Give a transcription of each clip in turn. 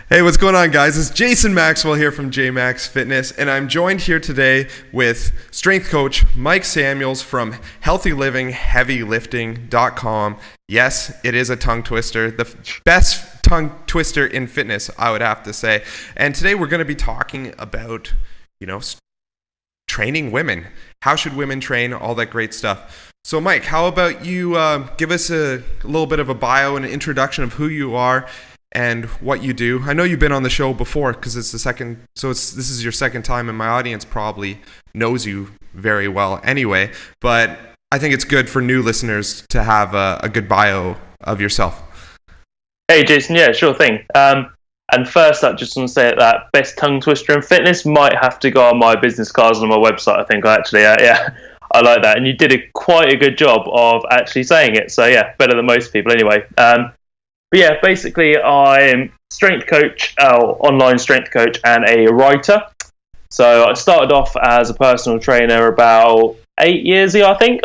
Hey, what's going on, guys? It's Jason Maxwell here from JMax Fitness, and I'm joined here today with strength coach Mike Samuels from healthylivingheavylifting.com. Yes, it is a tongue twister, the best tongue twister in fitness, I would have to say. And today we're going to be talking about, training women. How should women train? All that great stuff. So, Mike, how about you give us a little bit of a bio and an introduction of who you are and what you do. I know you've been on the show before because this is your second time, and my audience probably knows you very well anyway, but I think it's good for new listeners to have a good bio of yourself. Hey Jason, yeah, sure thing. And first I just want to say that best tongue twister in fitness might have to go on my business cards on my website, I think, actually. Yeah, I like that. And you did quite a good job of actually saying it. So yeah, better than most people anyway. But yeah, basically I'm strength coach, online strength coach and a writer. So I started off as a personal trainer about 8 years ago, I think.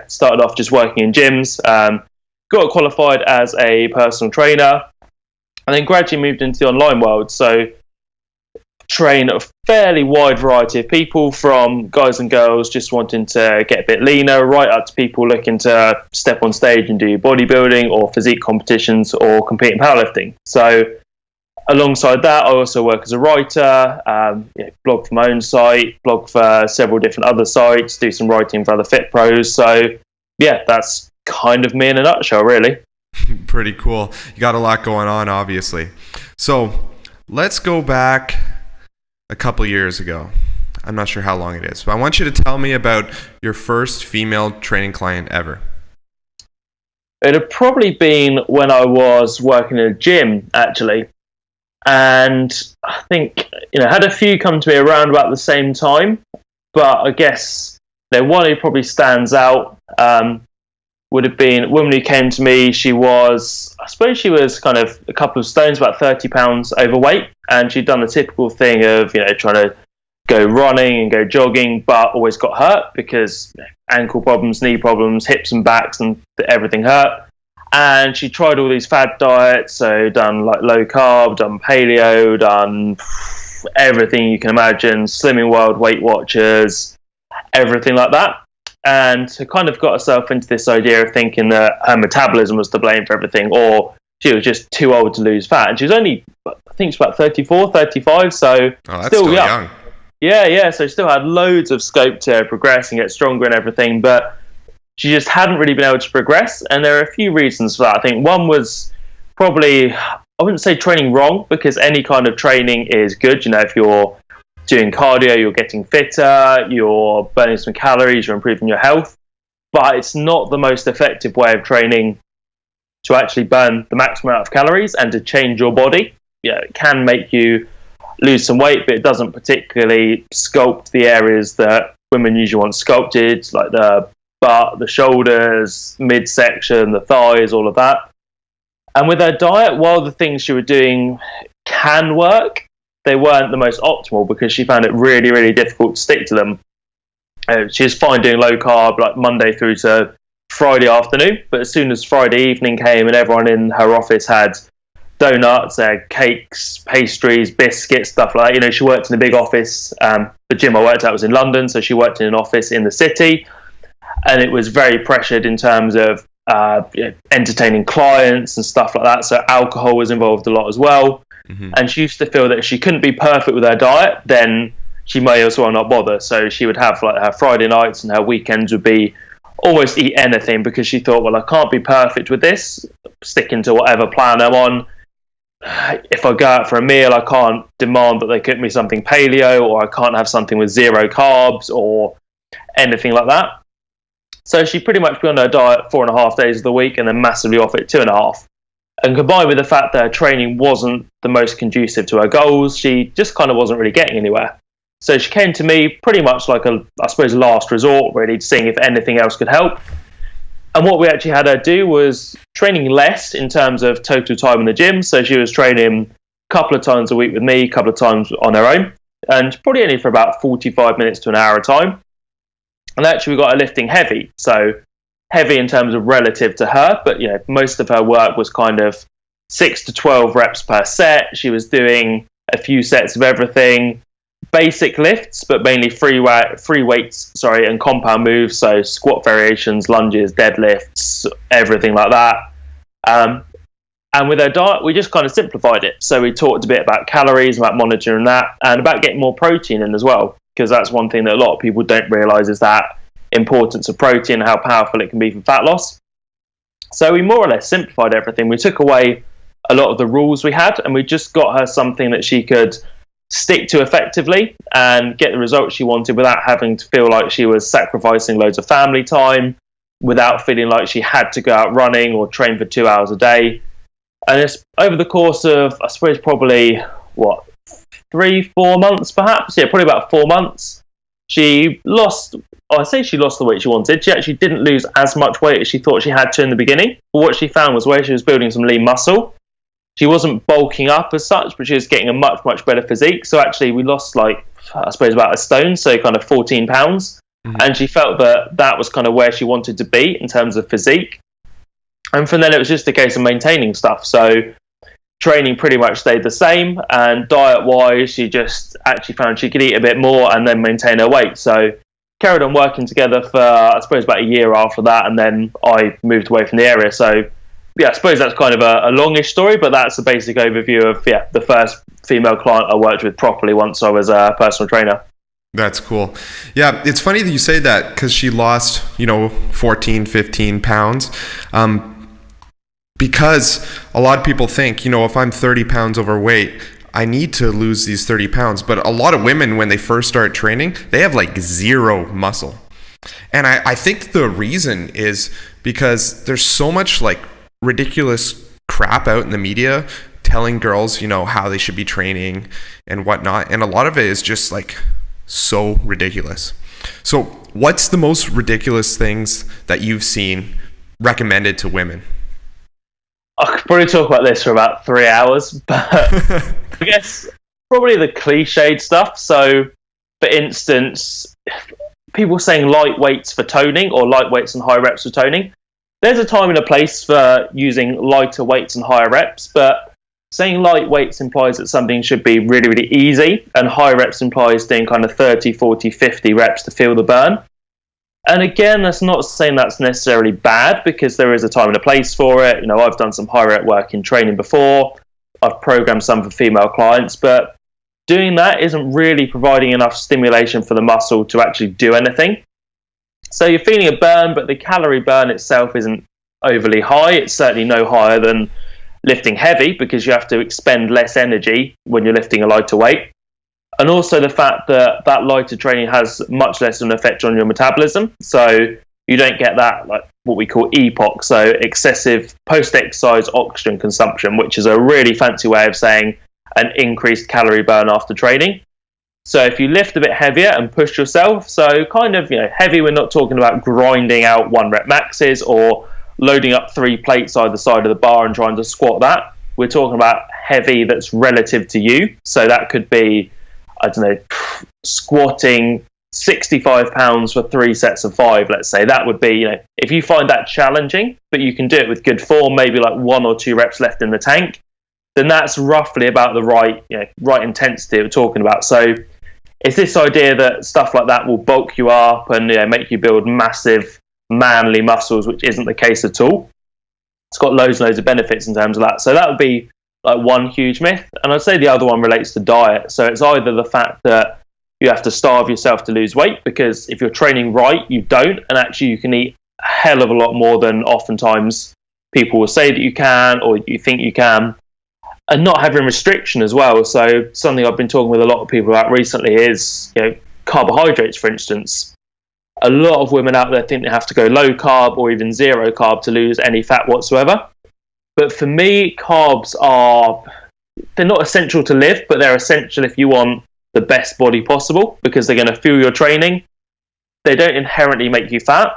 Started off just working in gyms, got qualified as a personal trainer, and then gradually moved into the online world. So train a fairly wide variety of people, from guys and girls just wanting to get a bit leaner, right up to people looking to step on stage and do bodybuilding or physique competitions or compete in powerlifting. So alongside that, I also work as a writer, blog for my own site, blog for several different other sites, do some writing for other fit pros. So yeah, that's kind of me in a nutshell, really. Pretty cool. You got a lot going on, obviously. So let's go back a couple years ago. I'm not sure how long it is, but I want you to tell me about your first female training client ever. It had probably been when I was working in a gym, actually. And I think, had a few come to me around about the same time. But I guess one who probably stands out would have been a woman who came to me. She was kind of a couple of stones, about 30 pounds overweight. And she'd done the typical thing of, trying to go running and go jogging, but always got hurt because ankle problems, knee problems, hips and backs, and everything hurt. And she tried all these fad diets, so done like low carb, done paleo, done everything you can imagine, Slimming World, Weight Watchers, everything like that. And kind of got herself into this idea of thinking that her metabolism was to blame for everything, or she was just too old to lose fat. And she was only, I think it's about 34, 35, so still young. Yeah, so still had loads of scope to progress and get stronger and everything, but she just hadn't really been able to progress. And there are a few reasons for that. I think one was probably, I wouldn't say training wrong, because any kind of training is good. If you're doing cardio, you're getting fitter, you're burning some calories, you're improving your health, but it's not the most effective way of training to actually burn the maximum amount of calories and to change your body. It can make you lose some weight, but it doesn't particularly sculpt the areas that women usually want sculpted, like the butt, the shoulders, midsection, the thighs, all of that. And with her diet, while the things she was doing can work, they weren't the most optimal because she found it really, really difficult to stick to them. She was fine doing low carb, like Monday through to Friday afternoon, but as soon as Friday evening came and everyone in her office had donuts, cakes, pastries, biscuits, stuff like that. She worked in a big office. The gym I worked at was in London, so she worked in an office in the city, and it was very pressured in terms of entertaining clients and stuff like that. So alcohol was involved a lot as well. Mm-hmm. And she used to feel that if she couldn't be perfect with her diet, then she may as well not bother. So she would have like her Friday nights, and her weekends would be almost eat anything, because she thought, well, I can't be perfect with this, sticking to whatever plan I'm on. If I go out for a meal, I can't demand that they cook me something paleo, or I can't have something with zero carbs or anything like that. So she pretty much be on her diet 4.5 days of the week and then massively off it 2.5. And combined with the fact that her training wasn't the most conducive to her goals, she just kind of wasn't really getting anywhere. So she came to me pretty much like a last resort, really, seeing if anything else could help. And what we actually had her do was training less in terms of total time in the gym. So she was training a couple of times a week with me, a couple of times on her own, and probably only for about 45 minutes to an hour at a time. And actually we got her lifting heavy. So heavy in terms of relative to her, but most of her work was kind of 6 to 12 reps per set. She was doing a few sets of everything, basic lifts, but mainly free weights, and compound moves, so squat variations, lunges, deadlifts, everything like that. And with her diet, we just kind of simplified it. So we talked a bit about calories, about monitoring that, and about getting more protein in as well, because that's one thing that a lot of people don't realise is that importance of protein, how powerful it can be for fat loss. So we more or less simplified everything. We took away a lot of the rules we had, and we just got her something that she could stick to effectively and get the results she wanted without having to feel like she was sacrificing loads of family time, without feeling like she had to go out running or train for 2 hours a day. And it's over the course of, I suppose, probably, 3-4 months perhaps? Yeah, probably about 4 months. She lost the weight she wanted. She actually didn't lose as much weight as she thought she had to in the beginning. But what she found was where she was building some lean muscle, she wasn't bulking up as such, but she was getting a much, much better physique. So actually we lost about a stone, so kind of 14 pounds. Mm-hmm. And she felt that was kind of where she wanted to be in terms of physique. And from then it was just a case of maintaining stuff. So training pretty much stayed the same, and diet-wise, she just actually found she could eat a bit more and then maintain her weight. So carried on working together for, I suppose, about a year after that, and then I moved away from the area. So yeah, I suppose that's kind of a longish story, but that's a basic overview of the first female client I worked with properly once I was a personal trainer. That's cool. Yeah, it's funny that you say that, because she lost, 14, 15 pounds. Because a lot of people think, if I'm 30 pounds overweight, I need to lose these 30 pounds. But a lot of women, when they first start training, they have like zero muscle. And I think the reason is because there's so much like ridiculous crap out in the media telling girls, how they should be training and whatnot. And a lot of it is just like so ridiculous. So what's the most ridiculous things that you've seen recommended to women? I could probably talk about this for about 3 hours, but I guess probably the cliched stuff. So, for instance, people saying light weights for toning or light weights and high reps for toning. There's a time and a place for using lighter weights and higher reps, but saying light weights implies that something should be really, really easy, and high reps implies doing kind of 30, 40, 50 reps to feel the burn. And again, that's not saying that's necessarily bad, because there is a time and a place for it. I've done some high rep work in training before. I've programmed some for female clients, but doing that isn't really providing enough stimulation for the muscle to actually do anything. So you're feeling a burn, but the calorie burn itself isn't overly high. It's certainly no higher than lifting heavy, because you have to expend less energy when you're lifting a lighter weight. And also the fact that lighter training has much less of an effect on your metabolism. So you don't get that, like what we call EPOC, so excessive post-exercise oxygen consumption, which is a really fancy way of saying an increased calorie burn after training. So if you lift a bit heavier and push yourself, so kind of, heavy, we're not talking about grinding out 1 rep maxes or loading up 3 plates either side of the bar and trying to squat that. We're talking about heavy that's relative to you. So that could be, squatting 65 pounds for 3 sets of 5, let's say. That would be, if you find that challenging, but you can do it with good form, maybe like 1 or 2 reps left in the tank, then that's roughly about the right intensity we're talking about. So it's this idea that stuff like that will bulk you up and make you build massive manly muscles, which isn't the case at all. It's got loads and loads of benefits in terms of that. So that would be like one huge myth. And I'd say the other one relates to diet. So it's either the fact that you have to starve yourself to lose weight, because if you're training right, you don't, and actually you can eat a hell of a lot more than oftentimes people will say that you can, or you think you can, and not having restriction as well. So something I've been talking with a lot of people about recently is, carbohydrates, for instance. A lot of women out there think they have to go low carb or even zero carb to lose any fat whatsoever. But for me, carbs they're not essential to live, but they're essential if you want the best body possible, because they're going to fuel your training. They don't inherently make you fat.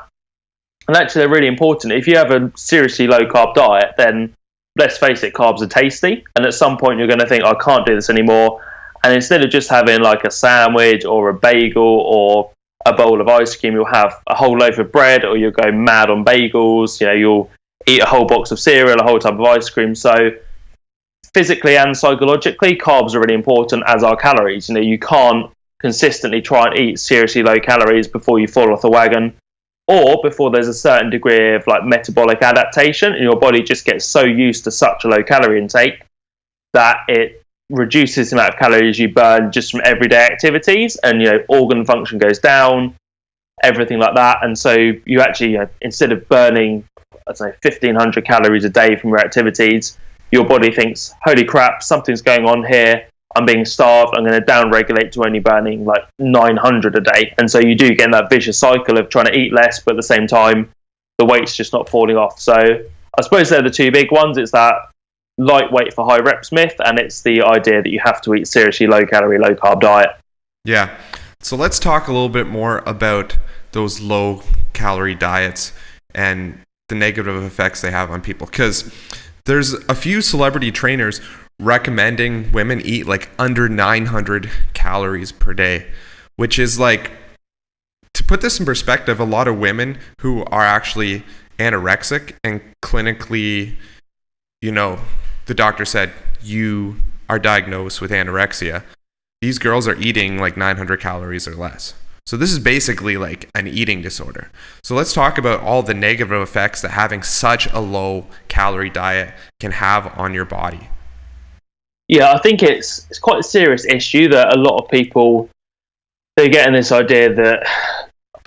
And actually, they're really important. If you have a seriously low carb diet, then let's face it, carbs are tasty. And at some point, you're going to think, I can't do this anymore. And instead of just having like a sandwich or a bagel or a bowl of ice cream, you'll have a whole loaf of bread, or you'll go mad on bagels. You'll eat a whole box of cereal, a whole tub of ice cream. So physically and psychologically, carbs are really important, as are calories. You can't consistently try and eat seriously low calories before you fall off the wagon, or before there's a certain degree of like metabolic adaptation and your body just gets so used to such a low calorie intake that it reduces the amount of calories you burn just from everyday activities, and organ function goes down, everything like that. And so you actually, instead of burning, let's say 1,500 calories a day from your activities, your body thinks, holy crap, something's going on here, I'm being starved, I'm going to down-regulate to only burning like 900 a day. And so you do get in that vicious cycle of trying to eat less, but at the same time, the weight's just not falling off. So I suppose they're the two big ones. It's that lightweight for high reps myth, and it's the idea that you have to eat seriously low-calorie, low-carb diet. Yeah. So let's talk a little bit more about those low-calorie diets and the negative effects they have on people. Because there's a few celebrity trainers recommending women eat like under 900 calories per day, which is like, to put this in perspective, a lot of women who are actually anorexic and clinically, the doctor said you are diagnosed with anorexia, these girls are eating like 900 calories or less. So this is basically like an eating disorder. So let's talk about all the negative effects that having such a low calorie diet can have on your body. Yeah, I think it's quite a serious issue that a lot of people, they're getting this idea that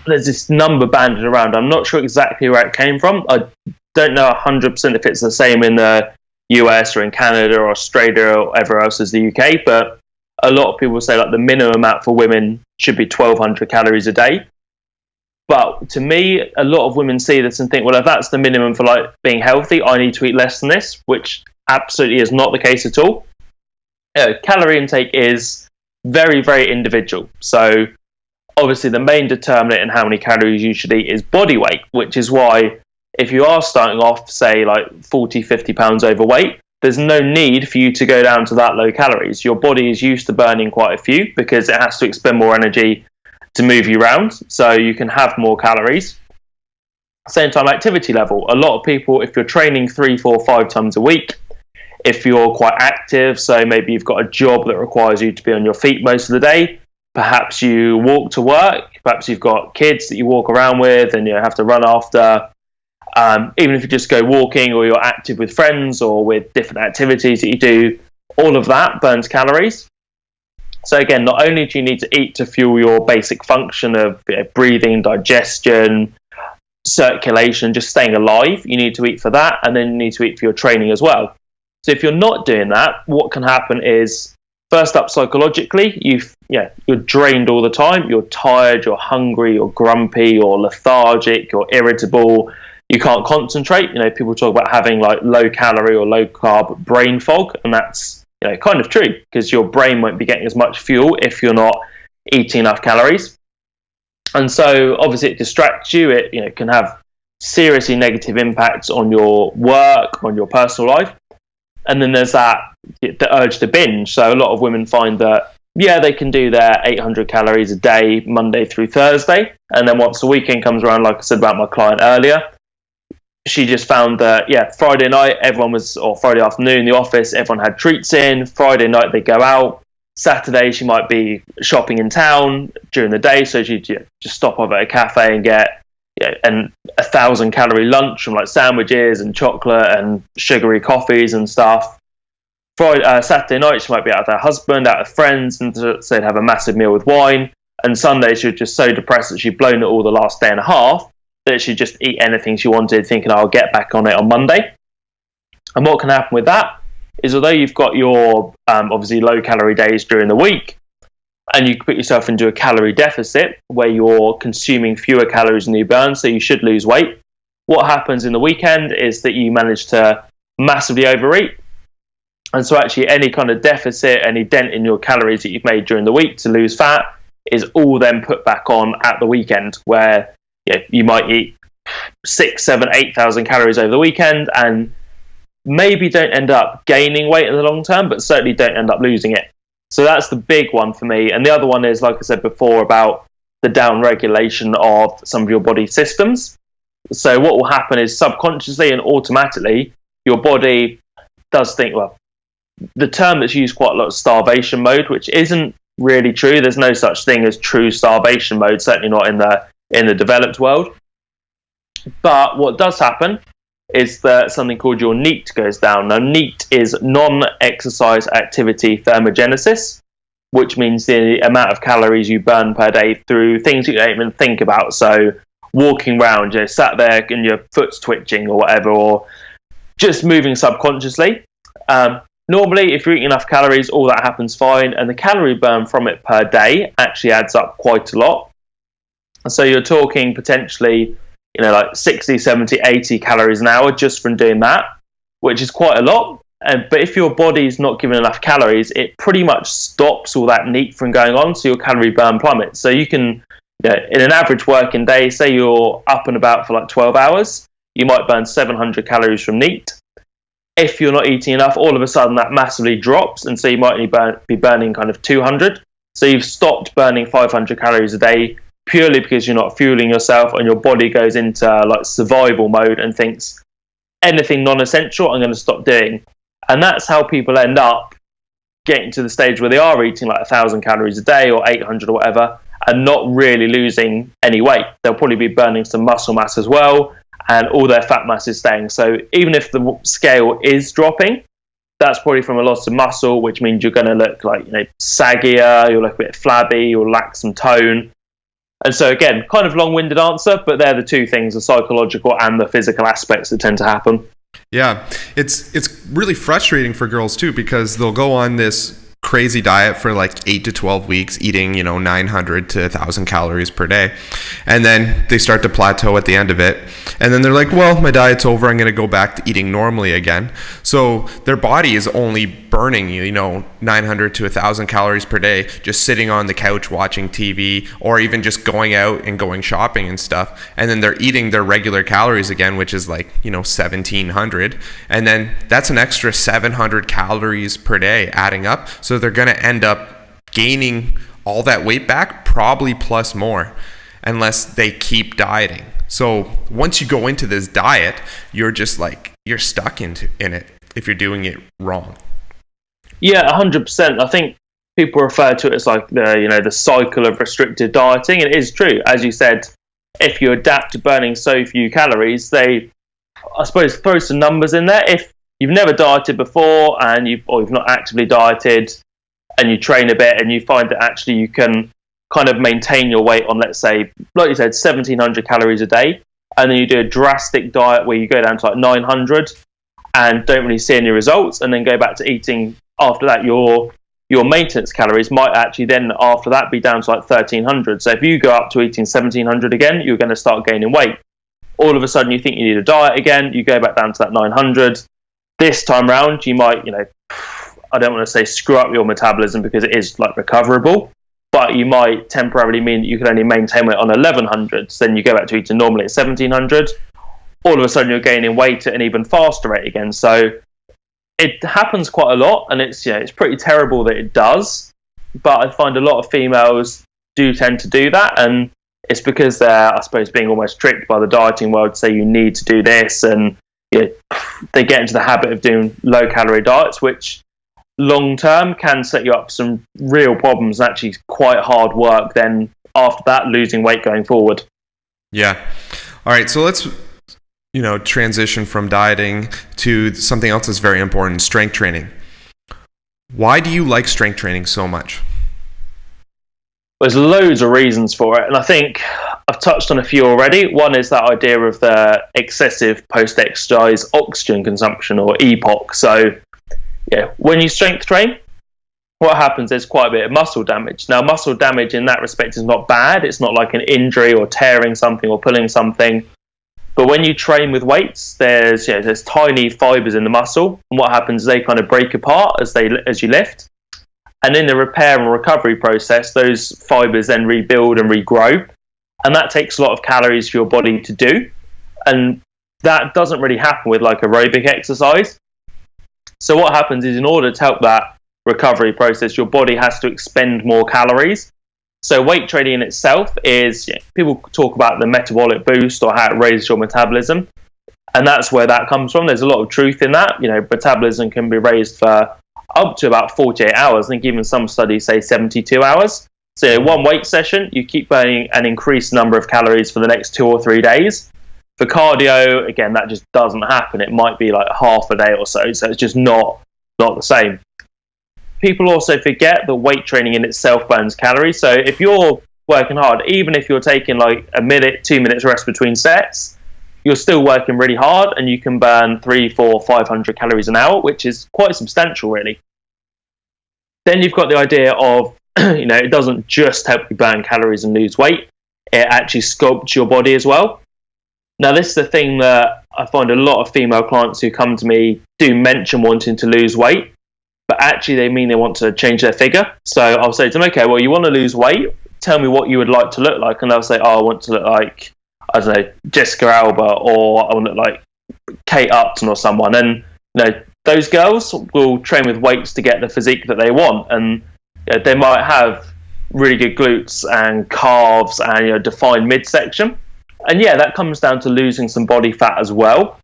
there's this number banded around. I'm not sure exactly where it came from. I don't know 100% if it's the same in the US or in Canada or Australia or everywhere else as the UK, but a lot of people say like the minimum amount for women should be 1,200 calories a day. But to me, a lot of women see this and think, well, if that's the minimum for like being healthy, I need to eat less than this, which absolutely is not the case at all. Calorie intake is very, very individual. So obviously the main determinant in how many calories you should eat is body weight, which is why if you are starting off, say, like 40, 50 pounds overweight, there's no need for you to go down to that low calories. Your body is used to burning quite a few because it has to expend more energy to move you around, so you can have more calories. Same time, activity level. A lot of people, if you're training 3, 4, 5 times a week, if you're quite active, so maybe you've got a job that requires you to be on your feet most of the day, perhaps you walk to work, perhaps you've got kids that you walk around with and you have to run after, even if you just go walking or you're active with friends or with different activities that you do, all of that burns calories. So again, not only do you need to eat to fuel your basic function of breathing, digestion, circulation, just staying alive, you need to eat for that, and then you need to eat for your training as well. So if you're not doing that, what can happen is, first up, psychologically, you're drained all the time. You're tired, you're hungry, you're grumpy, you're lethargic, you're irritable. You can't concentrate. People talk about having like low calorie or low carb brain fog, and that's kind of true because your brain won't be getting as much fuel if you're not eating enough calories. And so obviously it distracts you. It can have seriously negative impacts on your work, on your personal life. And then there's the urge to binge. So a lot of women find that, they can do their 800 calories a day, Monday through Thursday. And then once the weekend comes around, like I said about my client earlier, she just found that, Friday night, or Friday afternoon, the office, everyone had treats in. Friday night, they go out. Saturday, she might be shopping in town during the day. So she'd just stop off at a cafe and get and 1,000-calorie lunch from like sandwiches and chocolate and sugary coffees and stuff. Saturday night, she might be out with her husband, out with friends, and so they'd have a massive meal with wine. And Sunday, she was just so depressed that she'd blown it all the last day and a half that she'd just eat anything she wanted, thinking, I'll get back on it on Monday. And what can happen with that is, although you've got your obviously low-calorie days during the week, and you put yourself into a calorie deficit where you're consuming fewer calories than you burn, so you should lose weight. What happens in the weekend is that you manage to massively overeat. And so actually any kind of deficit, any dent in your calories that you've made during the week to lose fat is all then put back on at the weekend, where you might eat 6, 7, 8,000 calories over the weekend and maybe don't end up gaining weight in the long term, but certainly don't end up losing it. So that's the big one for me. And the other one is, like I said before, about the down-regulation of some of your body systems. So what will happen is subconsciously and automatically, your body does think, well, the term that's used quite a lot is starvation mode, which isn't really true. There's no such thing as true starvation mode, certainly not in the developed world. But what does happen is that something called your NEAT goes down. Now, NEAT is non-exercise activity thermogenesis, which means the amount of calories you burn per day through things you don't even think about. So walking around, you're sat there and your foot's twitching or whatever, or just moving subconsciously. Normally, if you're eating enough calories, all that happens fine, and the calorie burn from it per day actually adds up quite a lot. So you're talking potentially, like 60, 70, 80 calories an hour just from doing that, which is quite a lot. But if your body's not given enough calories, it pretty much stops all that NEAT from going on, so your calorie burn plummets. So you can, in an average working day, say you're up and about for like 12 hours, you might burn 700 calories from NEAT. If you're not eating enough, all of a sudden that massively drops, and so you might only be burning kind of 200. So you've stopped burning 500 calories a day purely because you're not fueling yourself, and your body goes into like survival mode and thinks anything non-essential I'm going to stop doing. And that's how people end up getting to the stage where they are eating like 1,000 calories a day or 800 or whatever, and not really losing any weight. They'll probably be burning some muscle mass as well, and all their fat mass is staying. So even if the scale is dropping, that's probably from a loss of muscle, which means you're going to look like saggier, you'll look a bit flabby, you'll lack some tone. And so again, kind of long-winded answer, but they're the two things, the psychological and the physical aspects that tend to happen. Yeah, it's really frustrating for girls too, because they'll go on this crazy diet for like 8 to 12 weeks, eating 900 to 1,000 calories per day, and then they start to plateau at the end of it, and then they're like, well, my diet's over, I'm going to go back to eating normally again. So their body is only burning 900 to 1,000 calories per day just sitting on the couch watching TV, or even just going out and going shopping and stuff, and then they're eating their regular calories again, which is like 1,700, and then that's an extra 700 calories per day adding up. So they're going to end up gaining all that weight back, probably plus more, unless they keep dieting. So once you go into this diet, you're just like, you're stuck in it if you're doing it wrong. Yeah, 100%. I think people refer to it as like the cycle of restricted dieting. And it is true. As you said, if you adapt to burning so few calories, I suppose, throw some numbers in there. If you've never dieted before and you've not actively dieted, and you train a bit and you find that actually you can kind of maintain your weight on, let's say, like you said, 1,700 calories a day, and then you do a drastic diet where you go down to like 900 and don't really see any results, and then go back to eating after that, your maintenance calories might actually then after that be down to like 1,300. So if you go up to eating 1,700 again, you're going to start gaining weight. All of a sudden you think you need a diet again, you go back down to that 900. This time round you might, I don't want to say screw up your metabolism because it is like recoverable, but you might temporarily mean that you can only maintain weight on 1,100. So then you go back to eating normally at 1,700. All of a sudden you're gaining weight at an even faster rate again. So it happens quite a lot, and it's pretty terrible that it does. But I find a lot of females do tend to do that, and it's because they're, I suppose, being almost tricked by the dieting world to say you need to do this, and they get into the habit of doing low-calorie diets, which long term can set you up some real problems, and actually quite hard work then after that losing weight going forward. Yeah. All right, so let's transition from dieting to something else that's very important, strength training. Why do you like strength training so much? There's loads of reasons for it, and I think I've touched on a few already. One is that idea of the excessive post-exercise oxygen consumption, or EPOC. So when you strength train, what happens is quite a bit of muscle damage. Now, muscle damage in that respect is not bad. It's not like an injury or tearing something or pulling something. But when you train with weights, there's tiny fibers in the muscle, and what happens is they kind of break apart as you lift. And in the repair and recovery process, those fibers then rebuild and regrow, and that takes a lot of calories for your body to do. And that doesn't really happen with like aerobic exercise. So what happens is, in order to help that recovery process, your body has to expend more calories. So weight training in itself is, people talk about the metabolic boost or how it raises your metabolism, and that's where that comes from. There's a lot of truth in that. Metabolism can be raised for up to about 48 hours. I think even some studies say 72 hours. So one weight session, you keep burning an increased number of calories for the next 2 or 3 days. For cardio, again, that just doesn't happen. It might be like half a day or so. So it's just not the same. People also forget that weight training in itself burns calories. So if you're working hard, even if you're taking like a minute, 2 minutes rest between sets, you're still working really hard, and you can burn 300, 400, 500 calories an hour, which is quite substantial, really. Then you've got the idea of, it doesn't just help you burn calories and lose weight. It actually sculpts your body as well. Now, this is the thing that I find a lot of female clients who come to me do mention wanting to lose weight, but actually they mean they want to change their figure. So I'll say to them, okay, well, you want to lose weight? Tell me what you would like to look like. And they'll say, oh, I want to look like, I don't know, Jessica Alba, or I want to look like Kate Upton or someone. And, those girls will train with weights to get the physique that they want. And they might have really good glutes and calves and defined midsection. And that comes down to losing some body fat as well.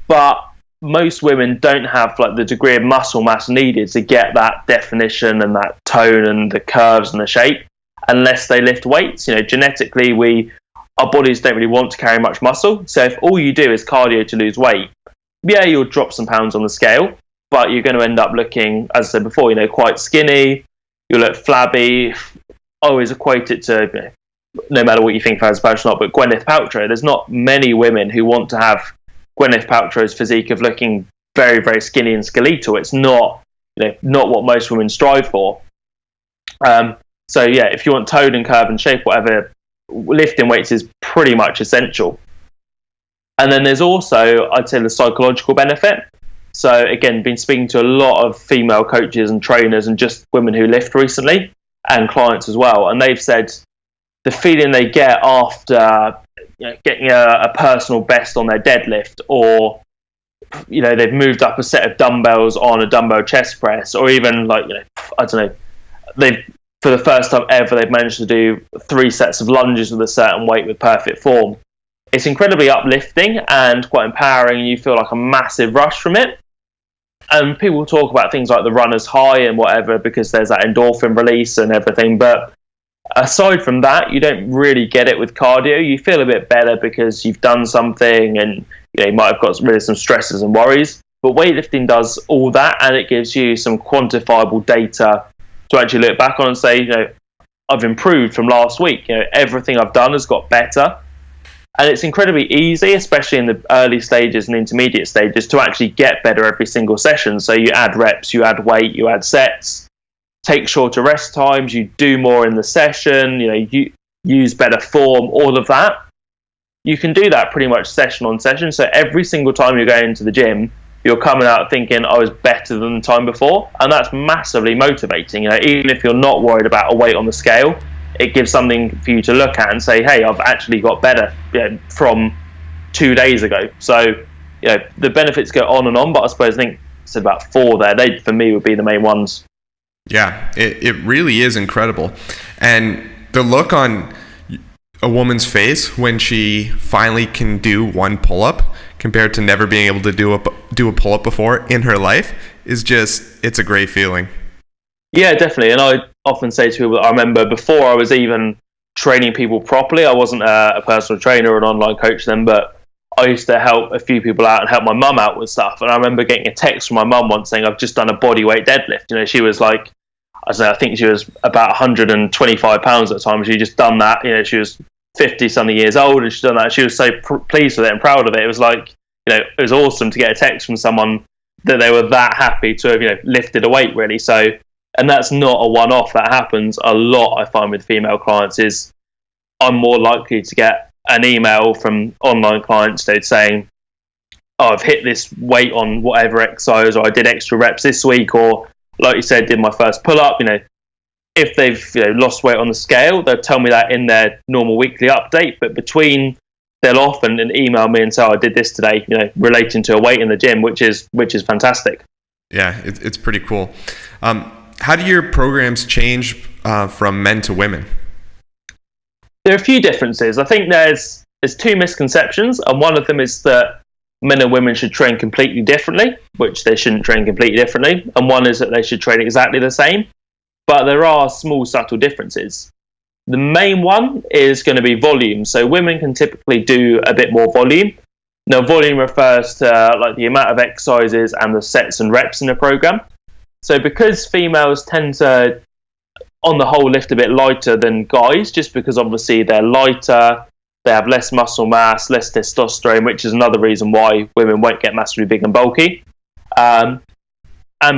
But most women don't have like the degree of muscle mass needed to get that definition and that tone and the curves and the shape unless they lift weights. Genetically, our bodies don't really want to carry much muscle. So if all you do is cardio to lose weight, you'll drop some pounds on the scale, but you're going to end up looking, as I said before, quite skinny. You'll look flabby. I always equate it to, no matter what you think of her as a person or not, but Gwyneth Paltrow. There's not many women who want to have Gwyneth Paltrow's physique of looking very, very skinny and skeletal. It's not, not what most women strive for. So if you want tone and curve and shape, whatever, lifting weights is pretty much essential. And then there's also, I'd say, the psychological benefit. So again, been speaking to a lot of female coaches and trainers and just women who lift recently, and clients as well. And they've said the feeling they get after getting a personal best on their deadlift, or they've moved up a set of dumbbells on a dumbbell chest press, or even I don't know, they've, for the first time ever, they've managed to do 3 sets of lunges with a certain weight with perfect form. It's incredibly uplifting and quite empowering, and you feel like a massive rush from it. And people talk about things like the runner's high and whatever because there's that endorphin release and everything, but aside from that, you don't really get it with cardio. You feel a bit better because you've done something, and you might have got rid of some stresses and worries. But weightlifting does all that, and it gives you some quantifiable data to actually look back on and say, I've improved from last week. Everything I've done has got better. And it's incredibly easy, especially in the early stages and intermediate stages, to actually get better every single session. So you add reps, you add weight, you add sets, take shorter rest times, you do more in the session, you use better form, all of that. You can do that pretty much session on session. So every single time you're going into the gym, you're coming out thinking, I was better than the time before. And that's massively motivating. Even if you're not worried about a weight on the scale, it gives something for you to look at and say, hey, I've actually got better from 2 days ago. So, the benefits go on and on, but I suppose I think it's about 4 there. They, for me, would be the main ones. Yeah, it really is incredible. And the look on a woman's face when she finally can do one pull-up compared to never being able to do a pull-up before in her life is just, it's a great feeling. Yeah, definitely. And I often say to people, I remember before I was even training people properly, I wasn't a personal trainer or an online coach then, but I used to help a few people out and help my mum out with stuff. And I remember getting a text from my mum once saying, I've just done a bodyweight deadlift. She was like, I think she was about 125 pounds at the time. She just done that. She was 50 something years old and she'd done that. She was so pleased with it and proud of it. It was like, it was awesome to get a text from someone that they were that happy to have, lifted a weight, really. So, and that's not a one-off. That happens a lot, I find, with female clients. Is I'm more likely to get an email from online clients saying, oh, I've hit this weight on whatever exercise, or I did extra reps this week, or like you said, did my first pull-up. If they've lost weight on the scale, they'll tell me that in their normal weekly update. But they'll often email me and say, oh, I did this today, relating to a weight in the gym, which is fantastic. Yeah, it's pretty cool. How do your programs change from men to women? There are a few differences. I think there's 2 misconceptions, and one of them is that men and women should train completely differently, which they shouldn't train completely differently, and one is that they should train exactly the same. But there are small, subtle differences. The main one is going to be volume. So women can typically do a bit more volume. Now, volume refers to like the amount of exercises and the sets and reps in a program. So because females tend to, on the whole, lift a bit lighter than guys, just because obviously they're lighter, they have less muscle mass, less testosterone, which is another reason why women won't get massively big and bulky. And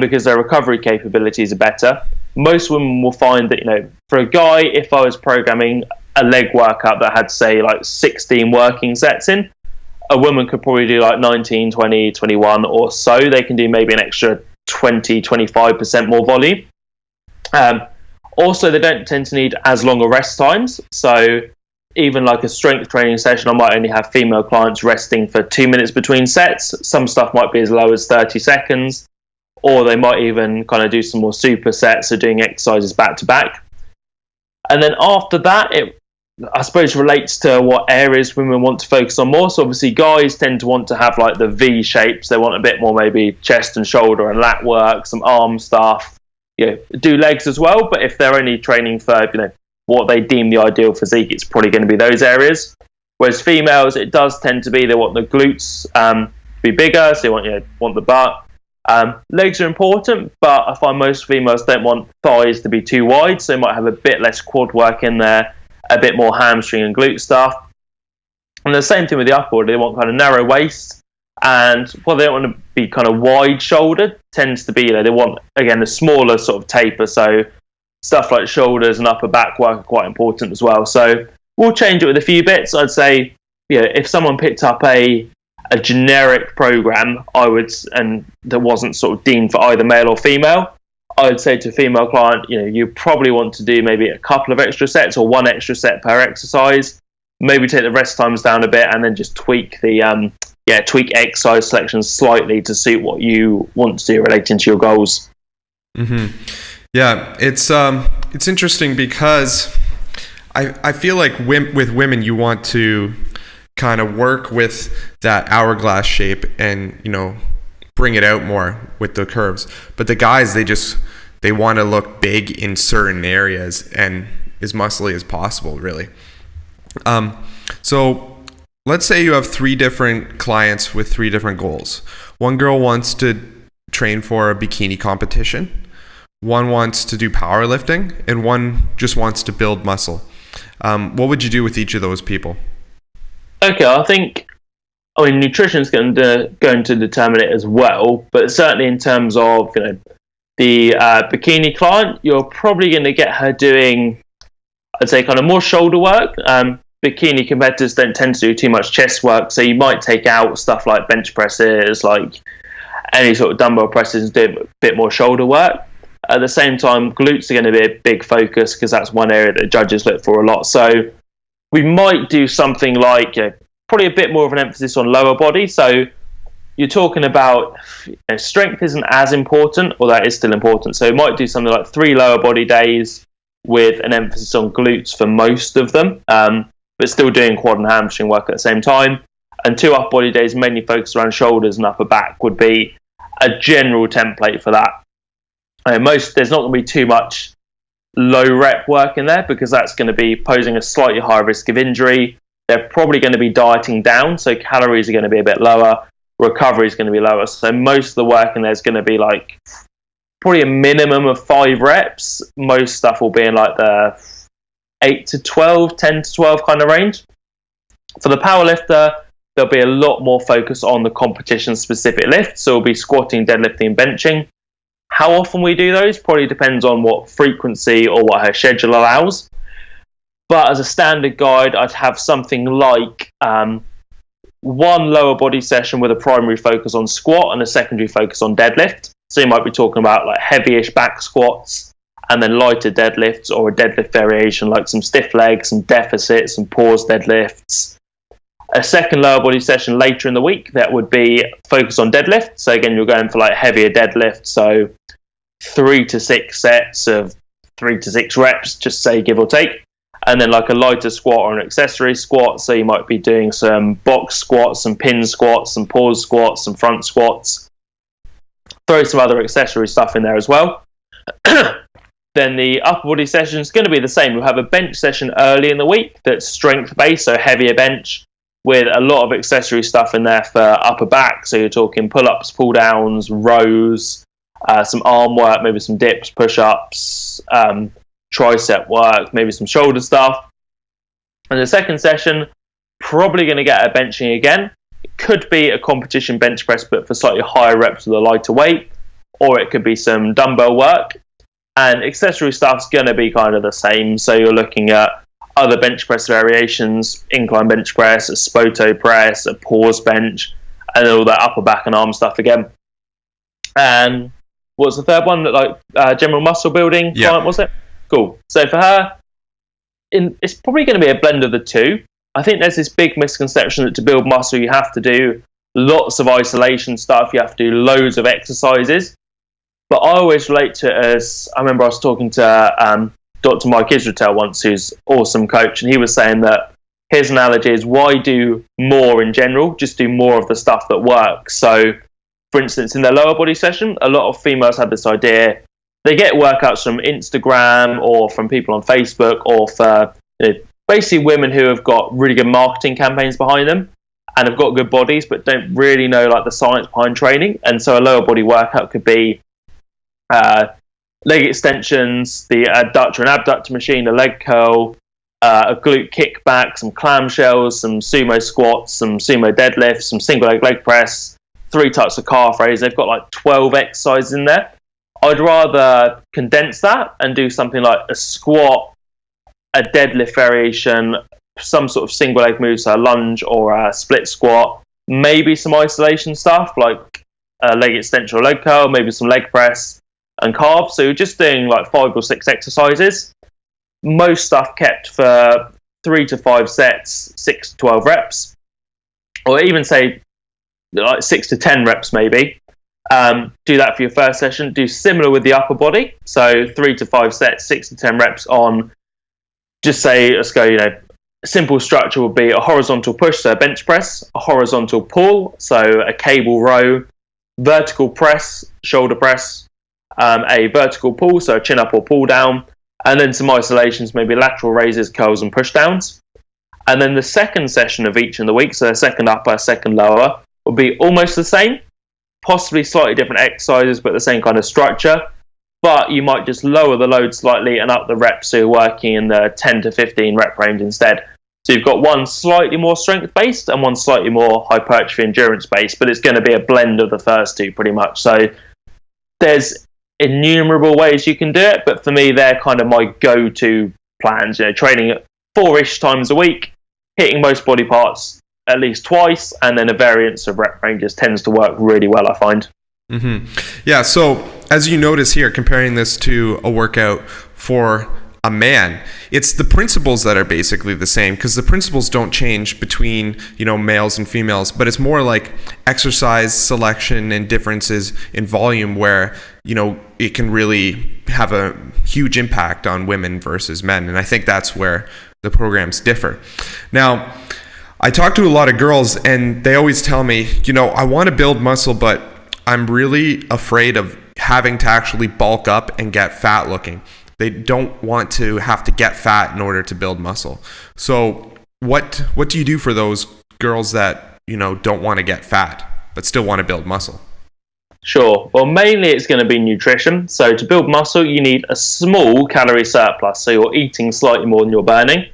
because their recovery capabilities are better, most women will find that, you know, for a guy, if I was programming a leg workout that had, say, like 16 working sets in, a woman could probably do like 19, 20, 21 or so. They can do maybe an extra 20, 25% more volume. Also, they don't tend to need as long a rest times. So even like a strength training session, I might only have female clients resting for 2 minutes between sets. Some stuff might be as low as 30 seconds, or they might even kind of do some more supersets, so doing exercises back to back. And then after that, it, I suppose, relates to what areas women want to focus on more. So obviously guys tend to want to have like the V shapes. They want a bit more maybe chest and shoulder and lat work, some arm stuff, you know, do legs as well. But if they're only training for, you know, what they deem the ideal physique, it's probably going to be those areas. Whereas females, it does tend to be they want the glutes to be bigger, so they want, you know, want the butt. Legs are important, but I find most females don't want thighs to be too wide, so they might have a bit less quad work in there, a bit more hamstring and glute stuff. And the same thing with the upper body, they want kind of narrow waist, and well, they don't want to be kind of wide shouldered, tends to be, you know, they want, again, a smaller sort of taper, so stuff like shoulders and upper back work are quite important as well. So we'll change it with a few bits. I'd say, you know, if someone picked up a generic program, and that wasn't sort of deemed for either male or female, I would say to a female client, you know, you probably want to do maybe a couple of extra sets or one extra set per exercise. Maybe take the rest times down a bit, and then just tweak the tweak exercise selections slightly to suit what you want to do relating to your goals. Mm-hmm. Yeah, it's interesting because I feel like with women, you want to kind of work with that hourglass shape and, you know, bring it out more with the curves. But the guys, they want to look big in certain areas and as muscly as possible, really. So let's say you have 3 different clients with 3 different goals. One girl wants to train for a bikini competition. One wants to do powerlifting, and one just wants to build muscle. What would you do with each of those people? Okay, I think, I mean, nutrition is going to determine it as well, but certainly in terms of, you know, the bikini client, you're probably going to get her doing, I'd say, kind of more shoulder work. Bikini competitors don't tend to do too much chest work, so you might take out stuff like bench presses, like any sort of dumbbell presses, and do a bit more shoulder work. At the same time, glutes are going to be a big focus because that's one area that judges look for a lot. So we might do something like, you know, probably a bit more of an emphasis on lower body. So you're talking about, you know, strength isn't as important, or that is still important. So we might do something like 3 lower body days with an emphasis on glutes for most of them, but still doing quad and hamstring work at the same time. And 2 upper body days mainly focused around shoulders and upper back would be a general template for that. There's not going to be too much low rep work in there because that's going to be posing a slightly higher risk of injury. They're probably going to be dieting down, so calories are going to be a bit lower, recovery is going to be lower. So most of the work in there is going to be like probably a minimum of 5 reps. Most stuff will be in like the 8 to 12, 10 to 12 kind of range. For the powerlifter, there'll be a lot more focus on the competition specific lifts. So it'll be squatting, deadlifting, and benching. How often we do those probably depends on what frequency or what her schedule allows. But as a standard guide, I'd have something like 1 lower body session with a primary focus on squat and a secondary focus on deadlift. So you might be talking about like heavyish back squats and then lighter deadlifts, or a deadlift variation like some stiff legs, some deficits, some pause deadlifts. A second lower body session later in the week that would be focused on deadlift. So again, you're going for like heavier deadlift, so 3 to 6 sets of 3 to 6 reps, just say give or take. And then like a lighter squat or an accessory squat, so you might be doing some box squats, some pin squats, some pause squats, some front squats. throw some other accessory stuff in there as well. Then the upper body session is going to be the same. We'll have a bench session early in the week that's strength based, so heavier bench with a lot of accessory stuff in there for upper back. So you're talking pull-ups, pull-downs, rows, some arm work, maybe some dips, push-ups, tricep work, maybe some shoulder stuff. And the second session, probably going to get a benching again. It could be a competition bench press, but for slightly higher reps with a lighter weight, or it could be some dumbbell work. And accessory stuff's going to be kind of the same. So you're looking at other bench press variations, incline bench press, a spoto press, a pause bench, and then all that upper back and arm stuff again. And what's the third one? General muscle building client, was it? Cool. So for her, it's probably going to be a blend of the two. I think there's this big misconception that to build muscle, you have to do lots of isolation stuff. You have to do loads of exercises. But I always relate to it as, I remember I was talking to Dr. Mike Israel once, who's an awesome coach, and he was saying that his analogy is, why do more in general? Just do more of the stuff that works. So, for instance, in their lower body session, a lot of females have this idea. They get workouts from Instagram or from people on Facebook, or for basically women who have got really good marketing campaigns behind them and have got good bodies but don't really know the science behind training. And so a lower body workout could be leg extensions, the adductor and abductor machine, a leg curl, a glute kickback, some clamshells, some sumo squats, some sumo deadlifts, some single leg press, 3 types of calf raise. They've got 12 exercises in there. I'd rather condense that and do something like a squat, a deadlift variation, some sort of single leg move, so a lunge or a split squat, maybe some isolation stuff like a leg extension or leg curl, maybe some leg press and calves. So you're just doing 5 or 6 exercises. Most stuff kept for 3 to 5 sets, 6 to 12 reps, or even say 6 to 10 reps maybe. Do that for your first session. Do similar with the upper body. So 3 to 5 sets, 6 to 10 reps on, just say, let's go, a simple structure would be a horizontal push, so a bench press, a horizontal pull, so a cable row, vertical press, shoulder press, a vertical pull, so a chin up or pull down, and then some isolations, maybe lateral raises, curls and push downs. And then the second session of each in the week, so a second upper, second lower, will be almost the same, possibly slightly different exercises, but the same kind of structure. But you might just lower the load slightly and up the reps, so you're working in the 10 to 15 rep range instead. So you've got one slightly more strength-based and one slightly more hypertrophy endurance-based, but it's going to be a blend of the first two pretty much. So there's innumerable ways you can do it, but for me, they're kind of my go-to plans. Training 4-ish times a week, hitting most body parts at least twice, and then a variance of rep ranges tends to work really well, I find. Mm-hmm. Yeah, so as you notice here, comparing this to a workout for a man, it's the principles that are basically the same, because the principles don't change between males and females, but it's more like exercise selection and differences in volume where it can really have a huge impact on women versus men. And I think that's where the programs differ. Now, I talk to a lot of girls and they always tell me, I want to build muscle, but I'm really afraid of having to actually bulk up and get fat looking. They don't want to have to get fat in order to build muscle. So what do you do for those girls that, don't want to get fat but still want to build muscle? Sure. Well, mainly it's going to be nutrition. So to build muscle, you need a small calorie surplus. So you're eating slightly more than you're burning.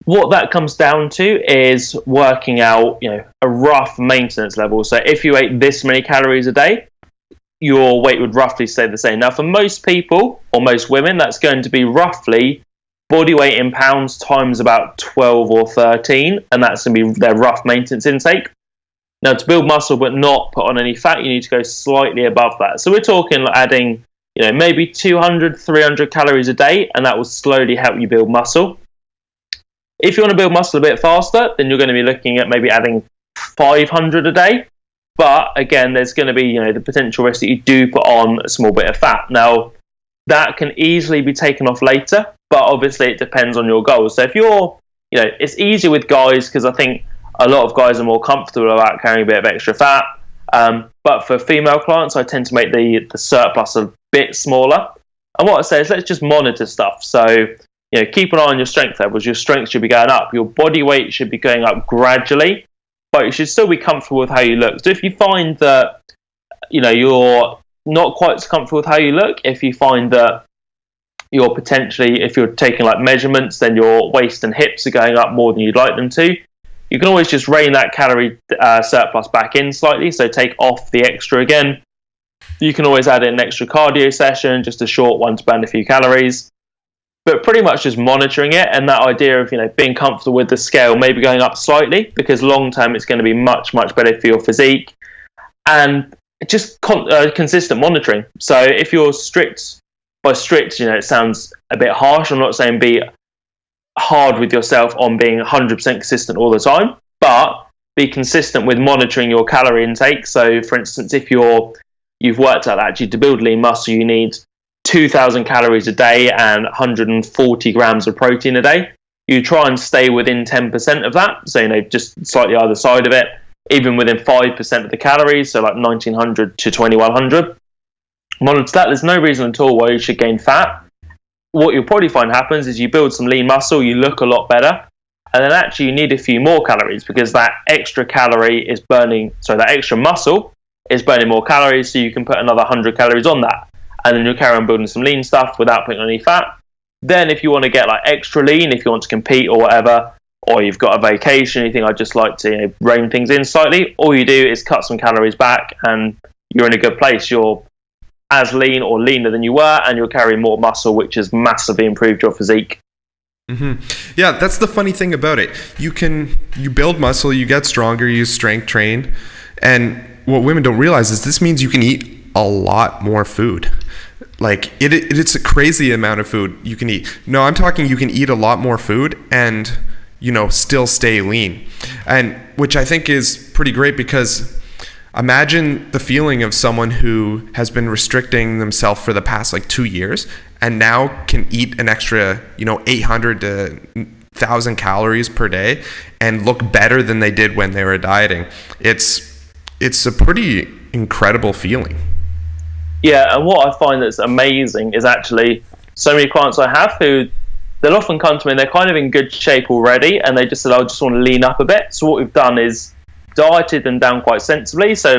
What that comes down to is working out, a rough maintenance level. So if you ate this many calories a day, your weight would roughly stay the same. Now, for most people, or most women, that's going to be roughly body weight in pounds times about 12 or 13, and that's going to be their rough maintenance intake. Now, to build muscle but not put on any fat, you need to go slightly above that. So we're talking adding, maybe 200, 300 calories a day, and that will slowly help you build muscle. If you want to build muscle a bit faster, then you're going to be looking at maybe adding 500 a day. But again, there's going to be, the potential risk that you do put on a small bit of fat. Now, that can easily be taken off later, but obviously it depends on your goals. So if you're, it's easier with guys because I think a lot of guys are more comfortable about carrying a bit of extra fat. But for female clients, I tend to make the surplus a bit smaller. And what I say is, let's just monitor stuff. So, keep an eye on your strength levels. Your strength should be going up. Your body weight should be going up gradually, but you should still be comfortable with how you look. So if you find that, you're not quite so comfortable with how you look, if you find that you're potentially, if you're taking like measurements, then your waist and hips are going up more than you'd like them to, you can always just rein that calorie surplus back in slightly. So take off the extra again. You can always add in an extra cardio session, just a short one to burn a few calories. But pretty much just monitoring it, and that idea of being comfortable with the scale, maybe going up slightly, because long term it's going to be much, much better for your physique. And just consistent monitoring. So if you're strict, by strict, it sounds a bit harsh. I'm not saying be hard with yourself on being 100% consistent all the time, but be consistent with monitoring your calorie intake. So for instance, if you've worked out that actually to build lean muscle you need 2,000 calories a day and 140 grams of protein a day, you try and stay within 10% of that. So, just slightly either side of it, even within 5% of the calories, so like 1,900 to 2,100. Monitor that. There's no reason at all why you should gain fat. What you'll probably find happens is you build some lean muscle, you look a lot better, and then actually you need a few more calories because that extra muscle is burning more calories, so you can put another 100 calories on that. And then you'll carry on building some lean stuff without putting on any fat. Then if you want to get like extra lean, if you want to compete or whatever, or you've got a vacation, you think I'd just like to rein things in slightly, all you do is cut some calories back and you're in a good place. You're as lean or leaner than you were, and you're carrying more muscle, which has massively improved your physique. Mm-hmm. Yeah, that's the funny thing about it. You build muscle, you get stronger, you strength train, and what women don't realize is this means you can eat a lot more food. Like it's a crazy amount of food you can eat. No, I'm talking you can eat a lot more food and still stay lean, and which I think is pretty great, because imagine the feeling of someone who has been restricting themselves for the past 2 years and now can eat an extra 800 to 1,000 calories per day and look better than they did when they were dieting. It's a pretty incredible feeling. Yeah, and what I find that's amazing is actually so many clients I have who they'll often come to me and they're kind of in good shape already, and they just said, I just want to lean up a bit. So what we've done is dieted them down quite sensibly, so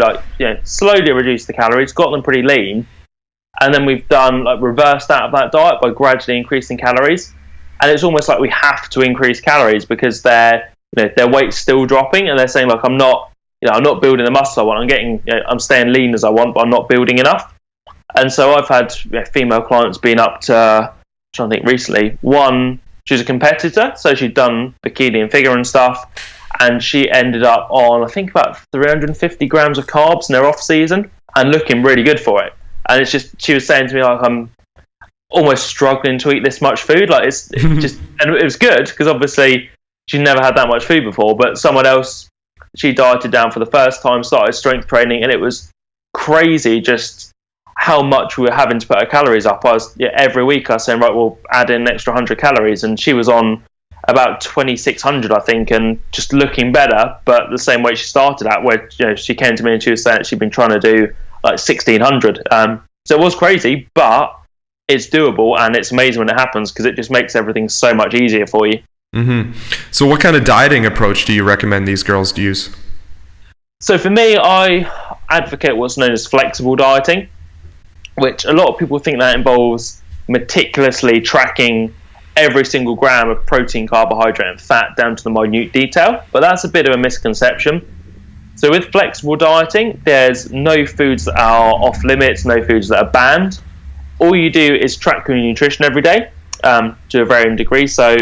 slowly reduced the calories, got them pretty lean, and then we've done reversed out of that diet by gradually increasing calories. And it's almost like we have to increase calories because their weight's still dropping, and they're saying I'm not building the muscle I want. I'm staying lean as I want, but I'm not building enough. And so I've had female clients being up to, I'm trying to think recently, one, she was a competitor, so she'd done bikini and figure and stuff, and she ended up on, I think, about 350 grams of carbs in her off season and looking really good for it. And it's just, she was saying to me, I'm almost struggling to eat this much food. It's just, and it was good because obviously she'd never had that much food before, but someone else, she dieted down for the first time, started strength training, and it was crazy just how much we were having to put her calories up. Every week I was saying, right, we'll add in an extra 100 calories, and she was on about 2,600, I think, and just looking better, but the same weight she started at, where she came to me and she was saying that she'd been trying to do 1,600. So it was crazy, but it's doable, and it's amazing when it happens because it just makes everything so much easier for you. Mm-hmm. So what kind of dieting approach do you recommend these girls to use? So for me, I advocate what's known as flexible dieting, which a lot of people think that involves meticulously tracking every single gram of protein, carbohydrate, and fat down to the minute detail, but that's a bit of a misconception. So with flexible dieting, there's no foods that are off limits, no foods that are banned. All you do is track your nutrition every day to a varying degree. So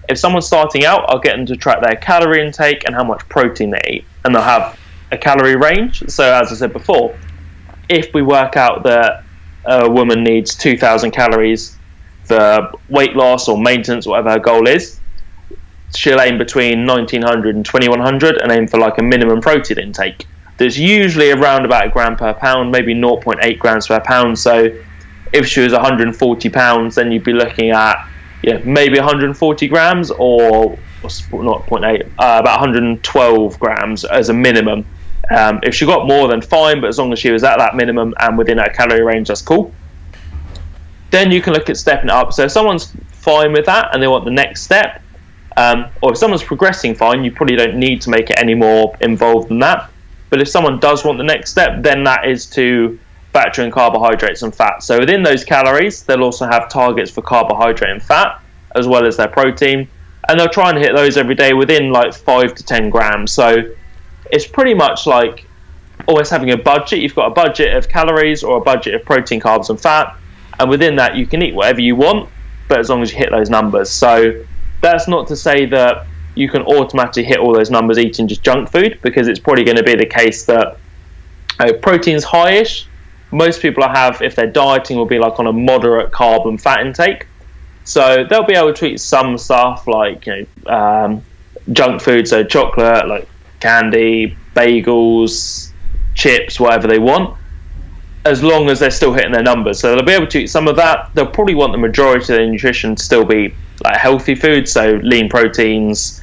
if someone's starting out, I'll get them to track their calorie intake and how much protein they eat, and they'll have a calorie range. So as I said before, if we work out that a woman needs 2,000 calories for weight loss or maintenance, whatever her goal is, she'll aim between 1,900 and 2,100 and aim for a minimum protein intake. There's usually around about a gram per pound, maybe 0.8 grams per pound. So if she was 140 pounds, then you'd be looking at maybe 140 grams or not 0.8, about 112 grams as a minimum If she got more, then fine, but as long as she was at that minimum and within her calorie range, that's cool. Then you can look at stepping it up. So if someone's fine with that and they want the next step, or if someone's progressing fine, you probably don't need to make it any more involved than that. But if someone does want the next step, then that is to factor in carbohydrates and fat. So within those calories, they'll also have targets for carbohydrate and fat, as well as their protein. And they'll try and hit those every day within like 5 to 10 grams. So it's pretty much like almost having a budget. You've got a budget of calories or a budget of protein, carbs and fat. And within that, you can eat whatever you want, but as long as you hit those numbers. So that's not to say that you can automatically hit all those numbers eating just junk food, because it's probably going to be the case that protein's high-ish. Most people have, if they're dieting, will be like on a moderate carb and fat intake. So they'll be able to eat some stuff like junk food, so chocolate, like candy, bagels, chips, whatever they want, as long as they're still hitting their numbers. So they'll be able to eat some of that. They'll probably want the majority of their nutrition to still be like healthy food, so lean proteins,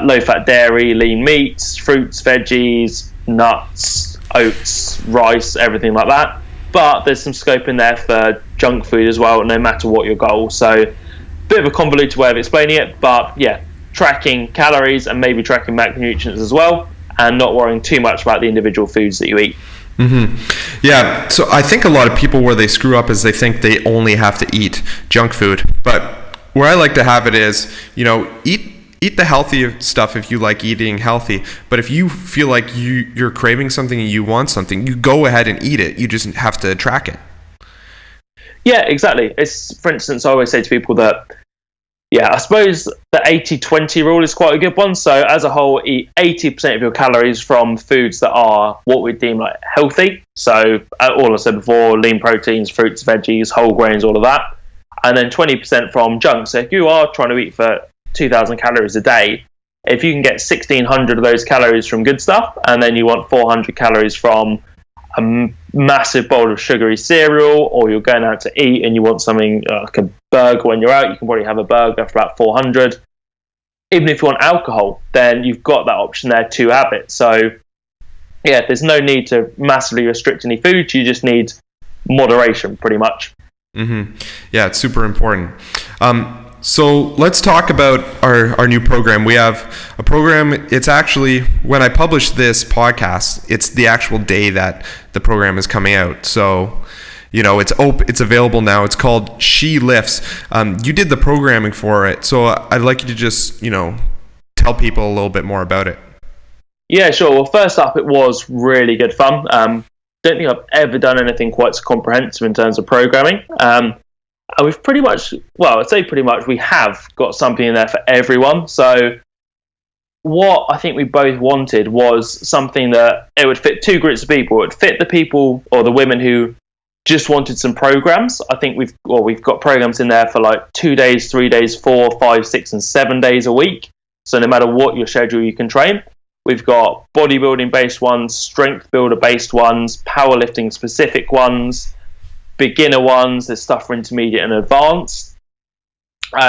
low-fat dairy, lean meats, fruits, veggies, nuts, oats, rice, everything like that. But there's some scope in there for junk food as well, no matter what your goal. So bit of a convoluted way of explaining it, but yeah, tracking calories and maybe tracking macronutrients as well, and not worrying too much about the individual foods that you eat. Mm-hmm. Yeah, so I think a lot of people, where they screw up is they think they only have to eat junk food. But where I like to have it is, eat the healthy stuff if you like eating healthy. But if you feel like you're craving something and you want something, you go ahead and eat it. You just have to track it. Yeah, exactly. It's, for instance, I always say to people that, I suppose the 80-20 rule is quite a good one. So as a whole, eat 80% of your calories from foods that are what we deem like healthy. So all I said before, lean proteins, fruits, veggies, whole grains, all of that. And then 20% from junk. So if you are trying to eat for 2,000 calories a day, if you can get 1,600 of those calories from good stuff, and then you want 400 calories from a massive bowl of sugary cereal, or you're going out to eat and you want something like a burger when you're out, you can probably have a burger for about 400. Even if you want alcohol, then you've got that option there to have it. So yeah, there's no need to massively restrict any food. You just need moderation, pretty much. Mm-hmm. Yeah, it's super important. So let's talk about our new program. We have a program. It's actually, when I publish this podcast, it's the actual day that the program is coming out. So, it's available now. It's called She Lifts. You did the programming for it, so I'd like you to just, tell people a little bit more about it. Yeah, sure. Well, first up, it was really good fun. Don't think I've ever done anything quite so comprehensive in terms of programming. And we've pretty much, we have got something in there for everyone. So what I think we both wanted was something that it would fit two groups of people. It would fit the people or the women who just wanted some programs. I think we've got programs in there for like 2 days, 3 days, 4, 5, 6, and 7 days a week. So no matter what your schedule, you can train. We've got bodybuilding based ones, strength builder based ones, powerlifting specific ones, beginner ones. There's stuff for intermediate and advanced,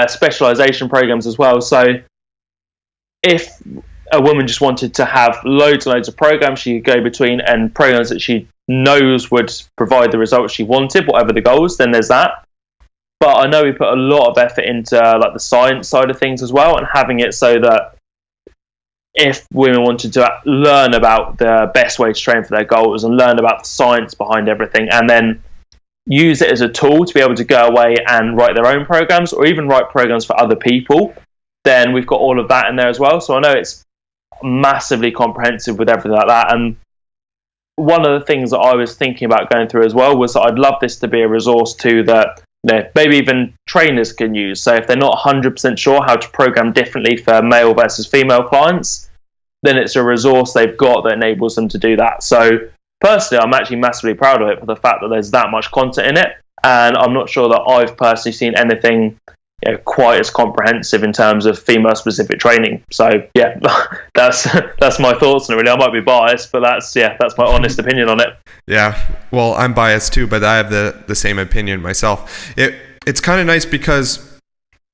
specialization programs as well. So if a woman just wanted to have loads and loads of programs she could go between, and programs that she knows would provide the results she wanted, whatever the goals, then there's that. But I know we put a lot of effort into like the science side of things as well, and having it so that if women wanted to learn about the best way to train for their goals and learn about the science behind everything, and then use it as a tool to be able to go away and write their own programs, or even write programs for other people, then we've got all of that in there as well. So I know it's massively comprehensive with everything like that. And one of the things that I was thinking about going through as well was that I'd love this to be a resource too that maybe even trainers can use. So if they're not 100% sure how to program differently for male versus female clients, then it's a resource they've got that enables them to do that. So personally, I'm actually massively proud of it for the fact that there's that much content in it. And I'm not sure that I've personally seen anything quite as comprehensive in terms of female-specific training. So yeah, that's my thoughts on it. Really, I might be biased, but that's my honest opinion on it. Yeah, well, I'm biased too, but I have the same opinion myself. It's kind of nice because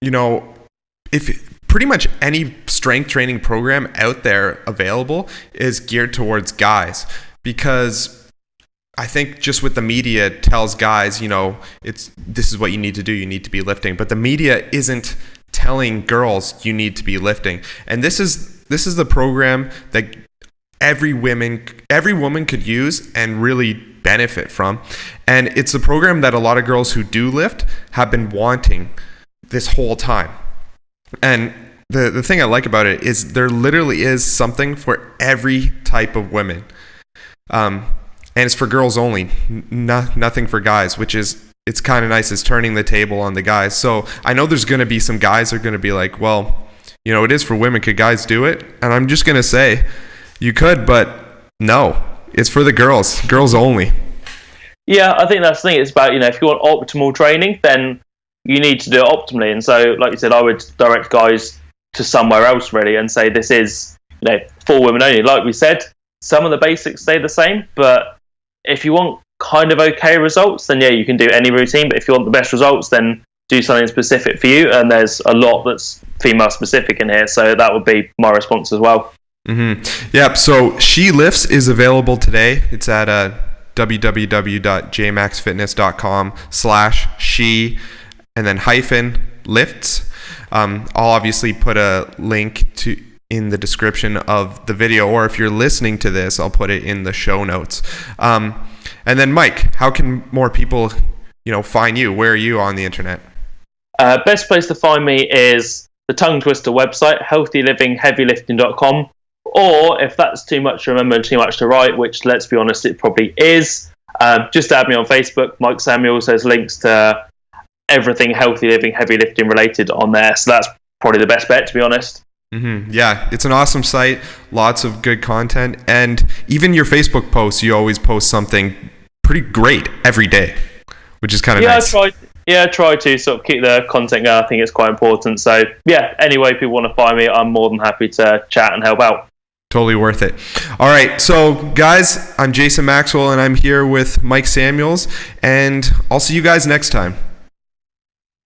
if pretty much any strength training program out there available is geared towards guys, because I think just with the media tells guys, this is what you need to do. You need to be lifting, but the media isn't telling girls you need to be lifting. And this is the program that every woman could use and really benefit from. And it's a program that a lot of girls who do lift have been wanting this whole time. And the thing I like about it is there literally is something for every type of women. And it's for girls only, nothing for guys, which is, it's kind of nice. It's turning the table on the guys. So I know there's going to be some guys that are going to be like, well, it is for women. Could guys do it? And I'm just going to say, you could, but no, it's for the girls only. Yeah, I think that's the thing. It's about, if you want optimal training, then you need to do it optimally. And so, like you said, I would direct guys to somewhere else really and say this is, for women only. Like we said, some of the basics stay the same, but if you want kind of okay results, then yeah, you can do any routine. But if you want the best results, then do something specific for you. And there's a lot that's female specific in here, so that would be my response as well. Mm-hmm. Yep. So She Lifts is available today. It's at www.jmaxfitness.com/she and then -lifts. I'll obviously put a link in the description of the video, or if you're listening to this, I'll put it in the show notes. And then Mike, how can more people, find you? Where are you on the internet? Best place to find me is the tongue twister website, healthylivingheavylifting.com. Or if that's too much to remember and too much to write, which let's be honest, it probably is, just add me on Facebook. Mike Samuels has links to everything healthy living, heavy lifting related on there. So that's probably the best bet, to be honest. Mm-hmm. Yeah, it's an awesome site. Lots of good content. And even your Facebook posts, you always post something pretty great every day, which is kind of nice. I try to sort of keep the content going. I think it's quite important. So yeah, any way people want to find me, I'm more than happy to chat and help out. Totally worth it. All right, so guys, I'm Jason Maxwell, and I'm here with Mike Samuels, and I'll see you guys next time.